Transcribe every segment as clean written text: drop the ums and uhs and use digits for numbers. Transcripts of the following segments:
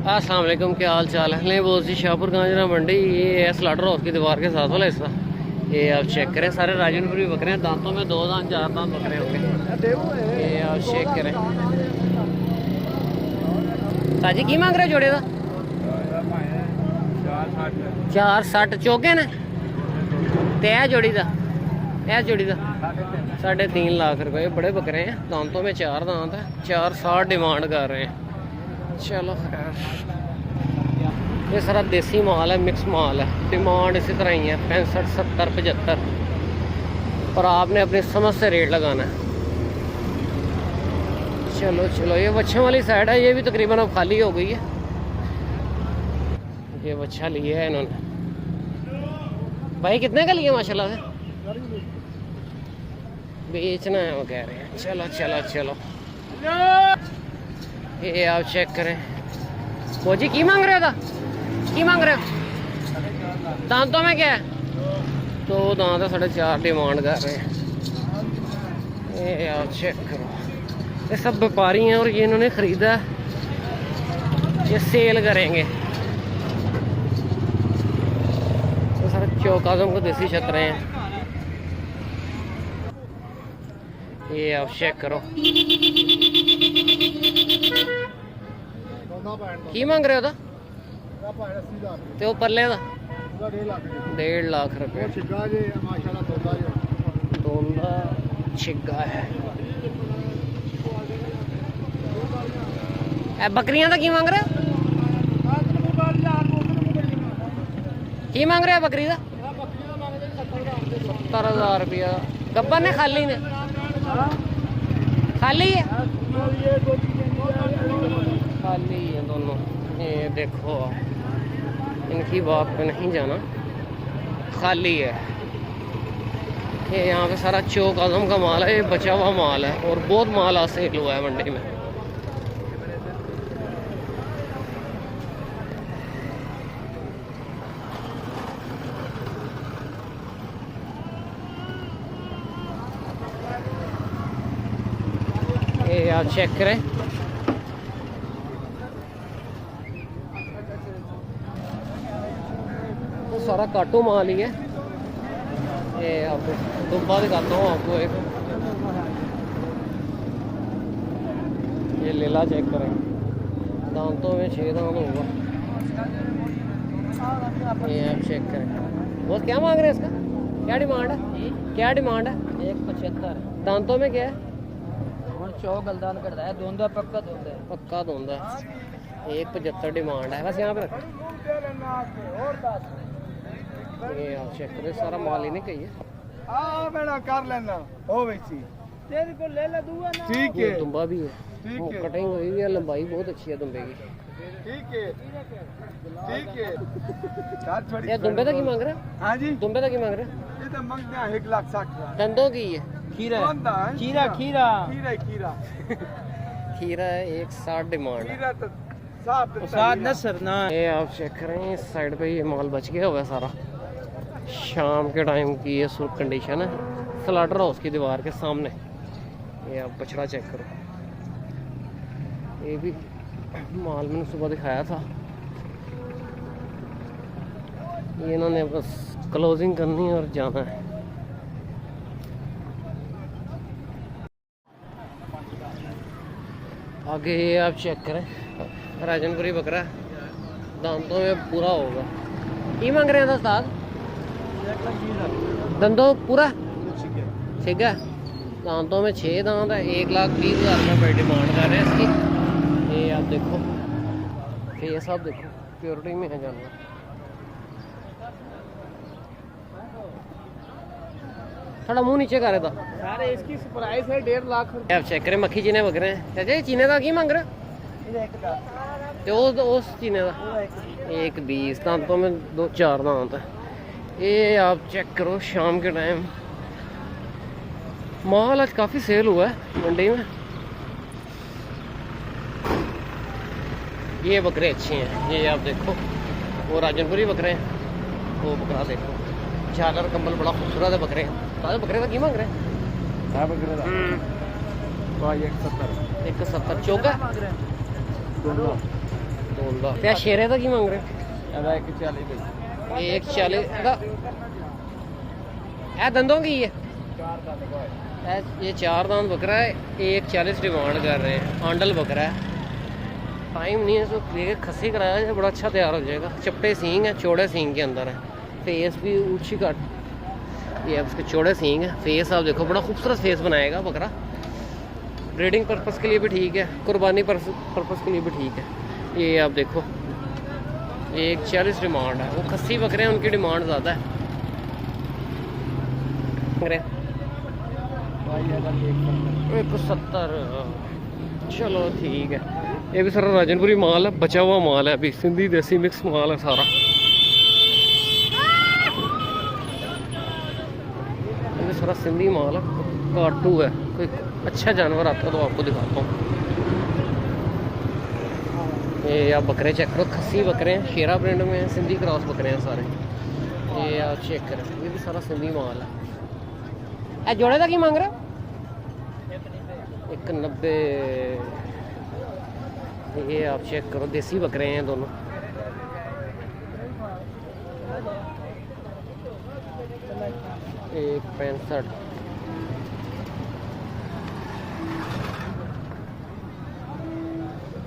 अस्सलाम वालेकुम, क्या हाल चाल है। नहीं बहुत सी शाहपुर गांजरा मंडी, ये है स्लाटर हाउस की दीवार के साथ वाला हिस्सा। ये आप चेक करें, सारे राजनपुरी बकरे हैं। दांतों में 2 दांत 4 दांत बकरे होंगे। ये आप चेक करें। साजी की मांग रहे जोड़े का? 460 चौके ने तय जोड़ी का। यह जोड़ी का 3.5 लाख रुपए। बड़े बकरे हैं, दांतों में 4 दांत है। 460 डिमांड कर रहे हैं। चलो खैर, ये सारा देसी माल है, मिक्स माल है। डिमांड इसी तरह ही है 65, 70, 75, और आपने अपनी समझ से रेट लगाना है। चलो चलो, ये बच्चों वाली साइड है, ये भी तकरीबन अब खाली हो गई है। ये बच्चा लिया है इन्होंने। भाई कितने का लिया माशाल्लाह से? बेचना है वो कह रहे हैं। चलो चलो चलो, ये आप चेक करें। मोजी की मांग रहे हो था? की मांग रहे हो? दांतों में क्या है? 2 दांत है, 4.5 डिमांड कर रहे हैं। ये आप चेक करो, ये सब व्यापारी हैं और ये इन्होंने ख़रीदा, ये सेल करेंगे। ये सारे चौकाज़ों को देसी छतरे हैं। ये आप चेक करो, की मांग रहे हो था? ते वो परले का 1.5 लाख रुपये। दोंदा छिग्गा है। बकरियां का की मांग रहे हो? की मांग रहे हो बकरी का? 70,000 रुपया। गब्बर ने खाली ने? खाली है, खाली है दोनों। ये देखो, इनकी बात पे नहीं जाना, खाली है। ये यहाँ पे सारा चौक आजम का माल है, ये बचा हुआ माल है और बहुत माल आज सेल हुआ है मंडी में। ये आप चेक करें, तो सारा काटू माल ही है। ये आप दुब्बा दिखाता हूँ आपको एक, ये लेला चेक करें। दांतों में 6 दांत होगा। ये आप चेक करें। बहुत क्या मांग रहे हैं इसका? क्या डिमांड है? क्या डिमांड है? 175। दांतों में क्या है? चौक गलदान करता है, दोंदा पक्का दोंदा है। पक्का दोंदा। 175 डिमांड है। बस यहाँ पे रख। ये आप चेक करें, सारा माल ही नहीं कही है। कर लेना हो वैसी तेरे को ले ले दूंगा ना। ठीक है, दुम्बा भी है, ठीक है, कटिंग हुई है, लंबाई बहुत अच्छी है दुम्बे की। ठीक है, ठीक है। ये दुम्बे तक ही मांग रहे? हाँ जी, दुम्बे तक ही मांग रहे? ये तो मांगते हैं 1,60,000। दंदों की है? खीरा है? खीरा खीरा खीरा खीरा खीरा है, 160 डिमांड है। खीरा तो साफ साथ नसर ना। ये आप चेक करें, इस साइड पे ये माल बच गया हुआ है सारा। शाम के टाइम की ये सुर्ख कंडीशन है स्लाटर हाउस की दीवार के सामने। ये आप बछड़ा चेक करो, ये भी माल मैंने सुबह दिखाया था। ये इन्होंने बस क्लोजिंग करनी है और जाना है। आगे ये आप चेक करें, राजनपुरी बकरा दांतों में पूरा होगा। की मांग रहे हैं उस्ताद? दंदों पूरा ठीक है, दांतों में 6 दांत है। 1,20,000 रुपये डिमांड कर रहे हैं इसकी। ये आप देखो, फेस आप देखो, प्योरिटी में है जानवर। थोड़ा मुंह नीचे कर रहा था। अरे इसकी प्राइस है 1.5 लाख रुपए। आप चेक करें, मक्खी चीने बकरे हैं। चाचा ये चीने का की मांग रहे? तो उस चीने का 1,20, दांतों में 2-4 दांत है। ये आप चेक करो, शाम के टाइम माल आज काफ़ी सेल हुआ है मंडी में। ये बकरे अच्छे हैं, ये आप देखो, वो राजनपुरी बकरे हैं। वो बकरा देखो, झालर कंबल बड़ा खूबसूरत है बकरे। ताज़े बकरे का की मांग रहे हैं? 170 चौका दोंदा ते शेरे का की मांग रहे ਇਹਦਾ 140 ਦੇ 140 ये दंदों की है ये 4 दांत बकरा है 140 डिमांड कर रहे हैं आंडल बकरा है टाइम नहीं है तो लेके खसी कराया जाए बड़ा अच्छा तैयार हो जाएगा चपटे सींग है चौड़े सींग के अंदर है फेस भी ऊंची कट ये उसके चौड़े सींग है फेस आप देखो बड़ा खूबसूरत फेस बनाएगा बकरा ब्रीडिंग पर्पस के लिए भी ठीक है कुर्बानी पर्पस के लिए भी ठीक है ये आप देखो 140 डिमांड है वो खस्सी बकरे हैं उनकी डिमांड ज़्यादा है ਭਾਈ ਇਹਦਾ 170 चलो ठीक है ये भी सारा राजनपुरी माल है बचा हुआ माल है अभी सिंधी देसी मिक्स माल है सारा ये भी सारा सिंधी माल है काटू है कोई अच्छा जानवर आता तो आपको दिखाता हूँ ये आप बकरे चेक करो खस्सी बकरे हैं शेरा ब्रांड में हैं सिंधी क्रॉस बकरे हैं सारे ये आप चेक करें ये भी सारा सिंधी माल है ए जोड़े का की मांग रहे 190 ये आप चेक करो देसी बकरे हैं दोनों एक 65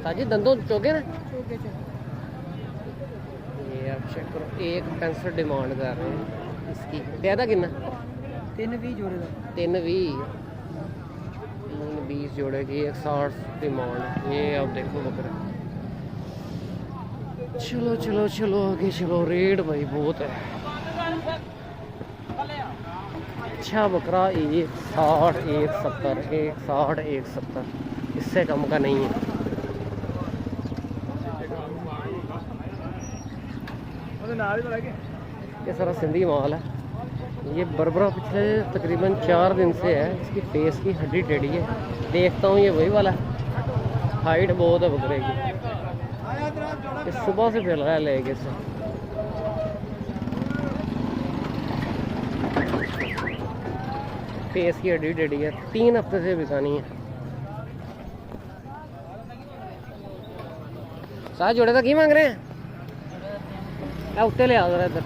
ताजी दंदों चौके ना ये आप चेक करो 165 डिमांड कर रहे हैं इसकी पैदा कितना 320 जोड़े का 20 जोड़े की 160 डिमांड ये आप देखो बकरा चलो चलो चलो आगे चलो रेट भाई बहुत है अच्छा बकरा 160 170 160 170 इससे कम का नहीं है ये सारा सिंधी माल है ये बरबरा पिछले तकरीबन 4 दिन से है इसकी फेस की हड्डी टेढ़ी है देखता हूँ ये वही वाला है हाइट बहुत है बकरे की ये सुबह से फैल रहा है लेके से फेस की हड्डी टेढ़ी है 3 हफ्ते से बिकानी है साथ जोड़े का की मांग रहे हैं उत्ते ले आ जरा इधर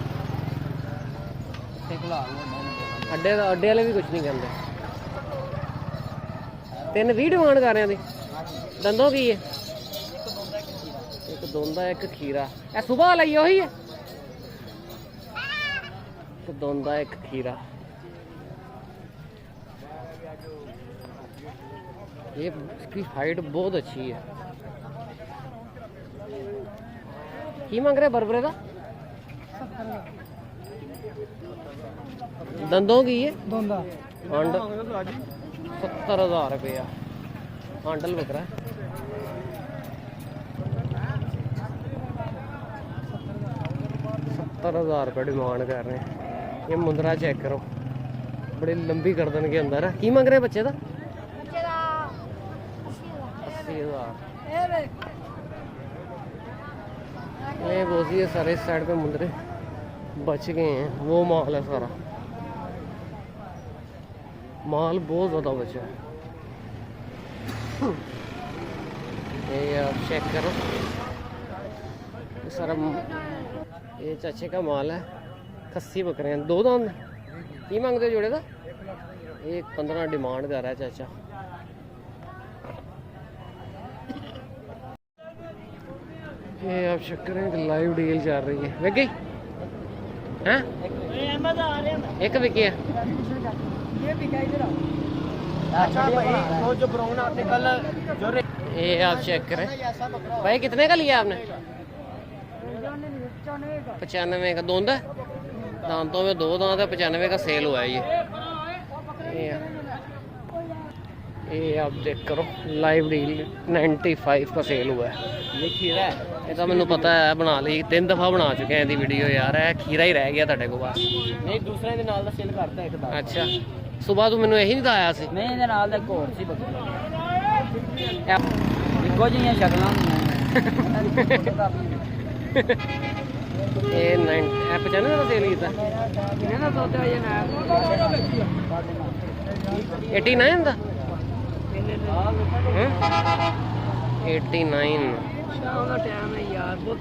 अड्डे वाले भी कुछ नहीं कहते 320 डिमांड कर रहे हैं दंदों की है एक दोंदा एक खीरा ए सुबह वाला ही है एक दोंदा एक खीरा ये इसकी हाइट बहुत अच्छी है की मांग रहे बरबरे का दंदों की है दोंदा 70,000 रुपया आंडल बकरा 70,000 रुपये डिमांड कर रहे हैं ये मुंदरा चेक करो बड़ी लंबी गर्दन के अंदर है की मांग रहे हैं बच्चे का 80,000 ये बोझी है सारे इस साइड पे मुंदरे बच गए हैं वो माल है सारा माल बहुत ज़्यादा बचा है ये आप चेक करो ये सारा ये चाचे का माल है खस्सी बकरे हैं 2 दांत की मांगते हो जोड़े का 115 डिमांड कर रहा है चाचा ये आप चेक करें लाइव डील चल रही है विक गई हैं एक विकी है अच्छा भाई वो जो ब्राउन आते कल जो ये आप चेक करें भाई कितने का लिया आपने 95 का दोंदा दांतों में 2 दांत है 95 का सेल हुआ है ये आप चेक करो लाइव डील 95 का सेल हुआ है ये खीरा है ये तो मैंने पता है बना ली 3 दफ़ा बना चुके हैं वीडियो यार है खीरा ही रह गया ਤੁਹਾਡੇ ਕੋਲ बस नहीं दूसरे के नाल दा सेल करता एक दा अच्छा सुबह तू मैंने यही नहीं दसाया सी नहीं ਇਹਦੇ ਨਾਲ ਦਾ ਇੱਕ ਹੋਰ ਸੀ ਬੱਕਰੀ ਇੱਕੋ ਜਿਹੀਆਂ ਸ਼ਕਲਾਂ ਇਹ 95 ਦਾ ਸੇਲ ਕੀਤਾ ਇਹਨਾਂ ਦਾ ਸੌਦਾ ਇਹ ਨਾ 89 ਦਾ 89 शाम का टाइम है यार बहुत।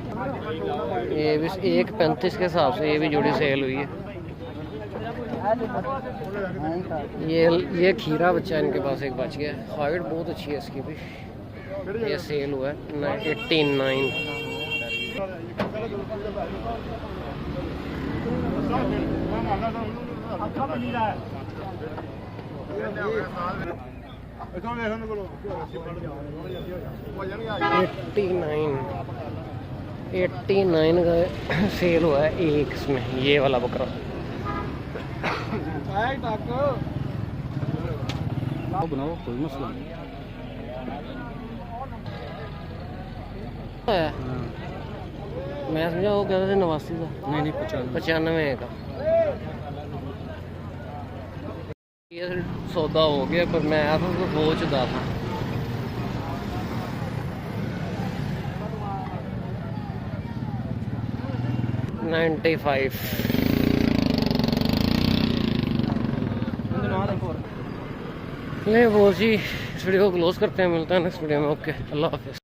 ये भी 1.35 के हिसाब से ये भी जोड़ी सेल हुई है। ये खीरा बच्चा इनके पास एक बच गया है। हाइट बहुत अच्छी है इसकी भी। ये सेल हुआ है 89। एट्टी नाइन का सेल हुआ है एक इसमें, ये वाला बकरा। बनाओ कोई मसला नहीं। मैं समझा वो कहते थे 89 का। नहीं 95 का। ये सौदा हो गया, पर मैं आया था तो सोचता था। $95। ले वो जी, इस वीडियो को क्लोज करते हैं। मिलते हैं नेक्स्ट वीडियो में। ओके, अल्लाह हाफिज़।